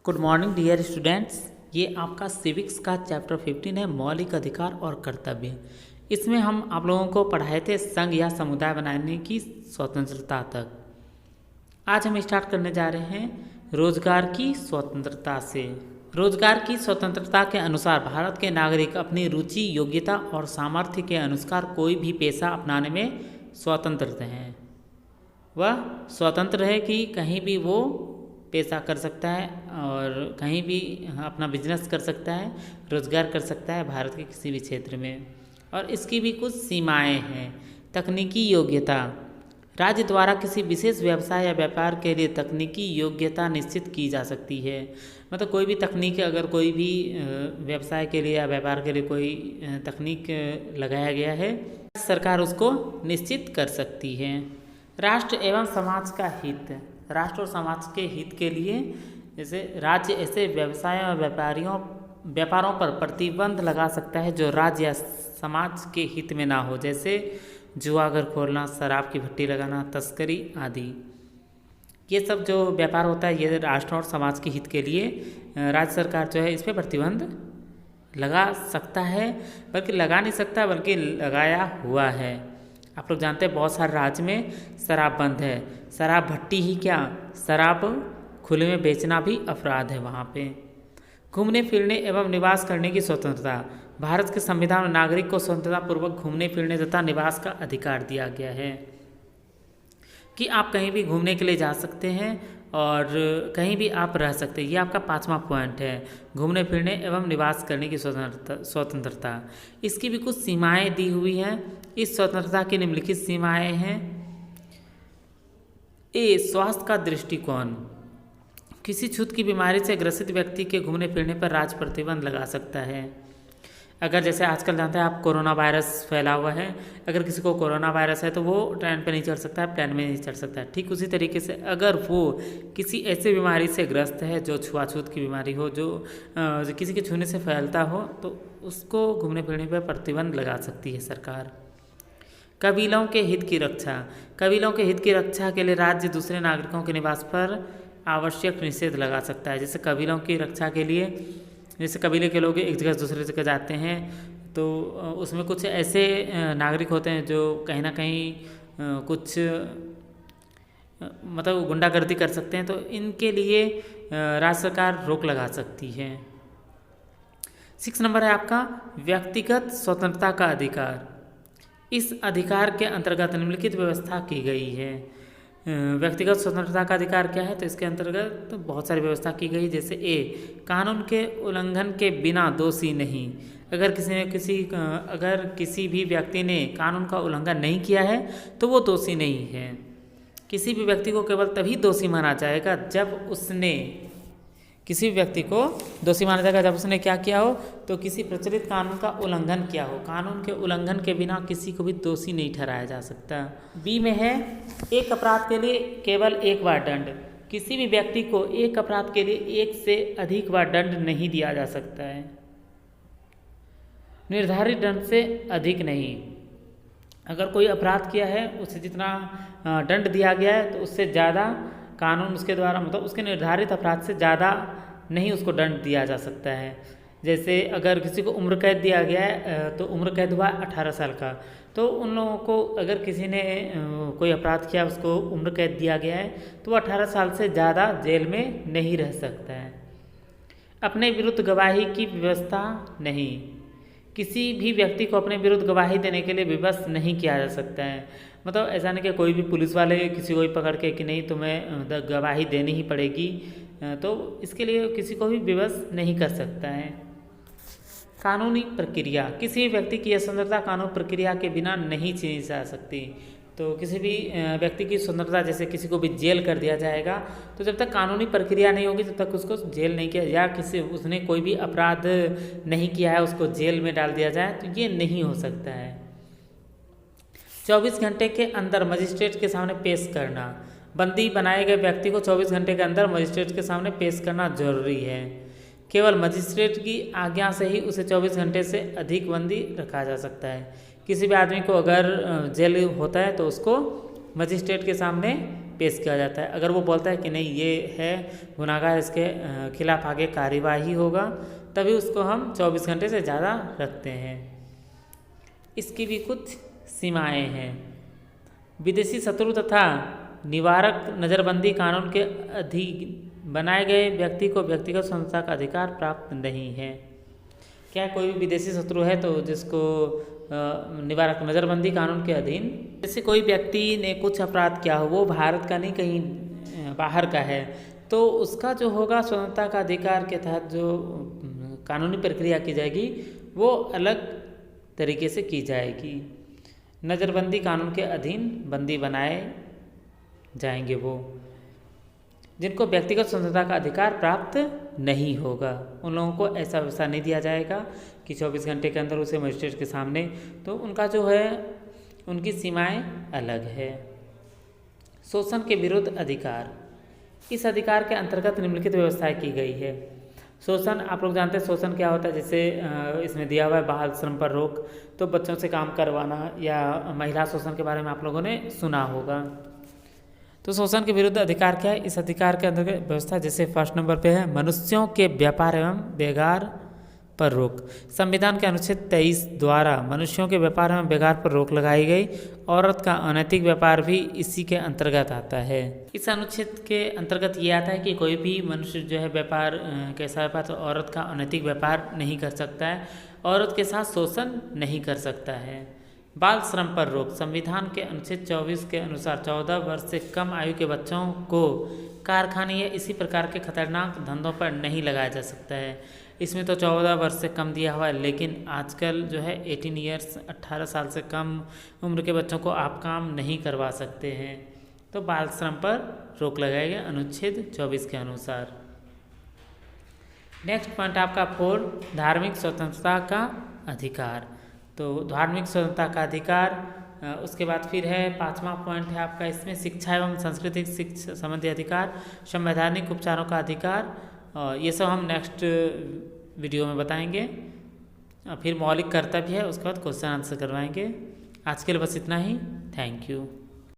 Good morning dear students. ये आपका civics का चैप्टर 15 है, मौलिक अधिकार और कर्तव्य। इसमें हम आप लोगों को पढ़ाए थे संघ या समुदाय बनाने की स्वतंत्रता तक। आज हम स्टार्ट करने जा रहे हैं रोजगार की स्वतंत्रता से। रोजगार की स्वतंत्रता के अनुसार भारत के नागरिक अपनी रुचि, योग्यता और सामर्थ्य के अनुसार कोई भी पेशा अपनाने में स्वतंत्र हैं। वह स्वतंत्र है कि कहीं भी वो पेशा कर सकता है और कहीं भी अपना बिजनेस कर सकता है, रोजगार कर सकता है भारत के किसी भी क्षेत्र में। और इसकी भी कुछ सीमाएं हैं। तकनीकी योग्यता, राज्य द्वारा किसी विशेष व्यवसाय या व्यापार के लिए तकनीकी योग्यता निश्चित की जा सकती है। मतलब कोई भी तकनीक, अगर कोई भी व्यवसाय के लिए या व्यापार के लिए कोई तकनीक लगाया गया है, सरकार उसको निश्चित कर सकती है। राष्ट्र एवं समाज का हित, राष्ट्र और समाज के हित के लिए जैसे राज्य ऐसे व्यवसाय और व्यापारों पर प्रतिबंध लगा सकता है जो राज्य या समाज के हित में ना हो, जैसे जुआगर खोलना, शराब की भट्टी लगाना, तस्करी आदि। ये सब जो व्यापार होता है ये राष्ट्र और समाज के हित के लिए राज्य सरकार जो है इस पर प्रतिबंध लगा सकता है, बल्कि लगा नहीं सकता बल्कि लगाया हुआ है। आप लोग जानते हैं बहुत सारे राज्य में शराब बंद है। शराब भट्टी ही क्या, शराब खुले में बेचना भी अपराध है वहाँ पे। घूमने फिरने एवं निवास करने की स्वतंत्रता, भारत के संविधान में नागरिक को स्वतंत्रता पूर्वक घूमने फिरने तथा निवास का अधिकार दिया गया है कि आप कहीं भी घूमने के लिए जा सकते हैं और कहीं भी आप रह सकते हैं। ये आपका 5वां पॉइंट है, घूमने फिरने एवं निवास करने की स्वतंत्रता। इसकी भी कुछ सीमाएं दी हुई हैं। इस स्वतंत्रता की निम्नलिखित सीमाएं हैं। ए, स्वास्थ्य का दृष्टिकोण, किसी छूत की बीमारी से ग्रसित व्यक्ति के घूमने फिरने पर राज्य प्रतिबंध लगा सकता है। अगर जैसे आजकल जानते हैं आप, कोरोना वायरस फैला हुआ है, अगर किसी को कोरोना वायरस है तो वो ट्रेन पे नहीं चढ़ सकता है, प्लेन में नहीं चढ़ सकता है। ठीक उसी तरीके से अगर वो किसी ऐसी बीमारी से ग्रस्त है जो छुआछूत की बीमारी हो, जो किसी के छूने से फैलता हो, तो उसको घूमने फिरने पर प्रतिबंध लगा सकती है सरकार। कबीलों के हित की रक्षा, कबीलों के हित की रक्षा के लिए राज्य दूसरे नागरिकों के निवास पर आवश्यक निषेध लगा सकता है। जैसे कबीलों की रक्षा के लिए, जैसे कबीले के लोग एक जगह से दूसरी जगह जाते हैं तो उसमें कुछ ऐसे नागरिक होते हैं जो कहीं ना कहीं कुछ मतलब गुंडागर्दी कर सकते हैं, तो इनके लिए राज्य सरकार रोक लगा सकती है। 6 नंबर है आपका व्यक्तिगत स्वतंत्रता का अधिकार। इस अधिकार के अंतर्गत निम्नलिखित व्यवस्था की गई है। व्यक्तिगत स्वतंत्रता का अधिकार क्या है, तो इसके अंतर्गत तो बहुत सारी व्यवस्था की गई। जैसे ए, कानून के उल्लंघन के बिना दोषी नहीं। अगर किसी भी व्यक्ति ने कानून का उल्लंघन नहीं किया है तो वो दोषी नहीं है। किसी भी व्यक्ति को केवल तभी दोषी माना जाएगा जब उसने, किसी भी व्यक्ति को दोषी माना जाएगा जब उसने क्या किया हो, तो किसी प्रचलित कानून का उल्लंघन किया हो। कानून के उल्लंघन के बिना किसी को भी दोषी नहीं ठहराया जा सकता। बी में है, एक अपराध के लिए केवल एक बार दंड। किसी भी व्यक्ति को एक अपराध के लिए एक से अधिक बार दंड नहीं दिया जा सकता है, निर्धारित दंड से अधिक नहीं। अगर कोई अपराध किया है उसे जितना दंड दिया गया है तो उससे ज़्यादा कानून उसके द्वारा, मतलब उसके निर्धारित अपराध से ज़्यादा नहीं उसको दंड दिया जा सकता है। जैसे अगर किसी को उम्र कैद दिया गया है तो उम्र कैद हुआ 18 साल का, तो उन लोगों को अगर किसी ने कोई अपराध किया, उसको उम्र कैद दिया गया है, तो वो 18 साल से ज़्यादा जेल में नहीं रह सकता है। अपने विरुद्ध गवाही की व्यवस्था नहीं, किसी भी व्यक्ति को अपने विरुद्ध गवाही देने के लिए विवश नहीं किया जा सकता है। मतलब ऐसा नहीं कि कोई भी पुलिस वाले किसी को भी पकड़ के कि नहीं तुम्हें गवाही देनी ही पड़ेगी, तो इसके लिए किसी को भी विवश नहीं कर सकता है। कानूनी प्रक्रिया, किसी व्यक्ति की स्वतंत्रता कानून प्रक्रिया के बिना नहीं छीनी जा सकती। तो किसी भी व्यक्ति की स्वतंत्रता, जैसे किसी को भी जेल कर दिया जाएगा, तो जब तक कानूनी प्रक्रिया नहीं होगी तब तक उसको जेल नहीं किया, या उसने कोई भी अपराध नहीं किया है उसको जेल में डाल दिया जाए, तो ये नहीं हो सकता है। 24 घंटे के अंदर मजिस्ट्रेट के सामने पेश करना, बंदी बनाए गए व्यक्ति को 24 घंटे के अंदर मजिस्ट्रेट के सामने पेश करना जरूरी है। केवल मजिस्ट्रेट की आज्ञा से ही उसे 24 घंटे से अधिक बंदी रखा जा सकता है। किसी भी आदमी को अगर जेल होता है तो उसको मजिस्ट्रेट के सामने पेश किया जाता है। अगर वो बोलता है कि नहीं ये है गुनाहगार, इसके खिलाफ आगे कार्यवाही होगा, तभी उसको हम 24 घंटे से ज़्यादा रखते हैं। इसकी भी कुछ सीमाएं हैं। विदेशी शत्रु तथा निवारक नज़रबंदी कानून के अधीन बनाए गए व्यक्ति को व्यक्तिगत स्वतंत्रता का अधिकार प्राप्त नहीं है। क्या कोई भी विदेशी शत्रु है तो जिसको निवारक नज़रबंदी कानून के अधीन, जैसे कोई व्यक्ति ने कुछ अपराध किया हो, वो भारत का नहीं कहीं बाहर का है, तो उसका जो होगा स्वतंत्रता का अधिकार के तहत जो कानूनी प्रक्रिया की जाएगी वो अलग तरीके से की जाएगी। नज़रबंदी कानून के अधीन बंदी बनाए जाएंगे वो जिनको व्यक्तिगत स्वतंत्रता का अधिकार प्राप्त नहीं होगा। उन लोगों को ऐसा व्यवस्था नहीं दिया जाएगा कि 24 घंटे के अंदर उसे मजिस्ट्रेट के सामने, तो उनका जो है उनकी सीमाएं अलग है। शोषण के विरुद्ध अधिकार, इस अधिकार के अंतर्गत निम्नलिखित व्यवस्थाएं की गई है। शोषण, आप लोग जानते हैं शोषण क्या होता है, जैसे इसमें दिया हुआ है बाल श्रम पर रोक, तो बच्चों से काम करवाना, या महिला शोषण के बारे में आप लोगों ने सुना होगा। तो शोषण के विरुद्ध अधिकार क्या है, इस अधिकार के अंतर्गत व्यवस्था, जैसे फर्स्ट नंबर पे है मनुष्यों के व्यापार एवं बेगार पर रोक। संविधान के अनुच्छेद 23 द्वारा मनुष्यों के व्यापार एवं बेगार पर रोक लगाई गई। औरत का अनैतिक व्यापार भी इसी के अंतर्गत आता है। इस अनुच्छेद के अंतर्गत ये आता है कि कोई भी मनुष्य जो है व्यापार कैसा व्यापार, तो औरत का अनैतिक व्यापार नहीं कर सकता है, औरत के साथ शोषण नहीं कर सकता है। बाल श्रम पर रोक, संविधान के अनुच्छेद 24 के अनुसार 14 वर्ष से कम आयु के बच्चों को कारखाने या इसी प्रकार के खतरनाक धंधों पर नहीं लगाया जा सकता है। इसमें तो 14 वर्ष से कम दिया हुआ है, लेकिन आजकल जो है 18 ईयर्स 18 साल से कम उम्र के बच्चों को आप काम नहीं करवा सकते हैं। तो बाल श्रम पर रोक लगाएगा अनुच्छेद 24 के अनुसार। नेक्स्ट पॉइंट आपका 4, धार्मिक स्वतंत्रता का अधिकार। तो धार्मिक स्वतंत्रता का अधिकार, उसके बाद फिर है 5वां पॉइंट है आपका इसमें शिक्षा एवं सांस्कृतिक शिक्षा संबंधी अधिकार, संवैधानिक उपचारों का अधिकार। ये सब हम नेक्स्ट वीडियो में बताएंगे। फिर मौलिक कर्तव्य है, उसके बाद क्वेश्चन आंसर करवाएंगे। आज के लिए बस इतना ही। Thank you.